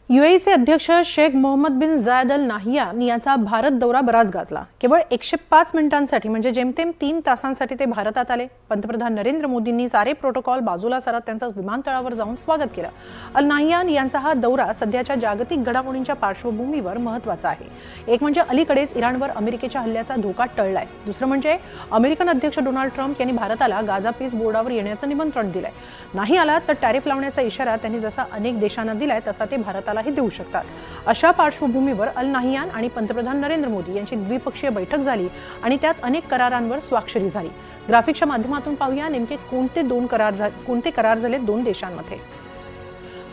यूएईचे अध्यक्ष शेख मोहम्मद बिन जायद अल नाहियान यांचा भारत दौरा बराच गाजला। केवळ 105 मिनिटांसाठी म्हणजे जेमतेम 3 तासांसाठी ते भारतात आले। पंतप्रधान नरेंद्र मोदींनी सारे प्रोटोकॉल बाजूला सारत त्यांचं विमानतळावर जाऊन स्वागत केलं। अल नाहियान यांचा हा दौरा सध्याच्या जागतिक घडामोडींच्या पार्श्वभूमीवर महत्त्वाचा आहे। एक म्हणजे अलीकडेच इराणवर अमेरिकेच्या हल्ल्याचा धोका टळलाय, दुसरं म्हणजे अमेरिकन अध्यक्ष डोनाल्ड ट्रम्प यांनी भारताला गाझा पीस बोर्डावर येण्याचं निमंत्रण दिलंय। नाही आला तर टॅरिफ लावण्याचा इशारा त्यांनी जसा अनेक देशांना दिलाय तसा ते भारताला देऊ शकतात। अशा पार्श्वभूमीवर अल नाहियान आणि पंतप्रधान नरेंद्र मोदी यांची द्विपक्षीय बैठक झाली आणि त्यात अनेक करारांवर स्वाक्षरी झाली। ग्राफिक्सच्या माध्यमातून पाहूया नेमके कोणते करार झाले दोन देशांमध्ये।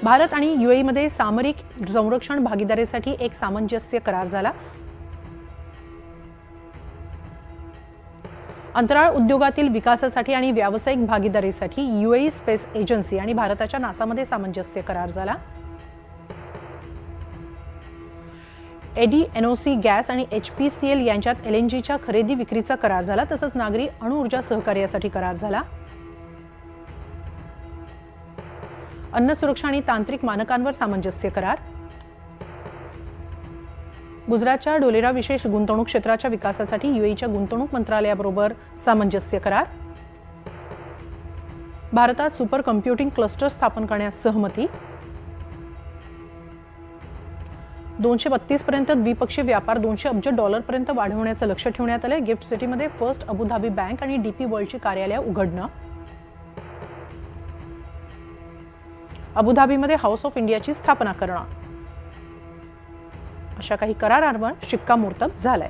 भारत आणि यूएई मध्ये सामरिक संरक्षण भागीदारीसाठी एक सामंजस्य करार झाला। अंतराळ उद्योगातील विकासासाठी आणि व्यावसायिक भागीदारीसाठी यूएई स्पेस एजन्सी आणि भारताच्या नासामध्ये सामंजस्य करार झाला। एनओसी गॅस आणि एचपीसीएल यांच्यात एलएनजीच्या खरेदी विक्रीचा करार झाला। तसंच नागरी अणुऊर्जा सहकार्यासाठी करार झाला। अन्न सुरक्षा आणि तांत्रिक मानकांवर सामंजस्य करार। गुजरातच्या ढोलेरा विशेष गुंतवणूक क्षेत्राच्या विकासासाठी यूएईच्या गुंतवणूक मंत्रालयाबरोबर सामंजस्य करार। भारतात सुपर कम्प्युटिंग क्लस्टर स्थापन करण्यास सहमती। 232 पर्यंत द्विपक्षीय व्यापार 200 अब्ज डॉलरपर्यंत वाढवण्याचं लक्ष्य ठेवण्यात आलंय। गिफ्ट सिटीमध्ये फर्स्ट अबुधाबी बँक आणि डीपी वर्ल्डची कार्यालय उघडणं। अबुधाबीमध्ये हाऊस ऑफ इंडियाची स्थापना करणं, अशा काही करारांवर शिक्कामोर्तब झालंय।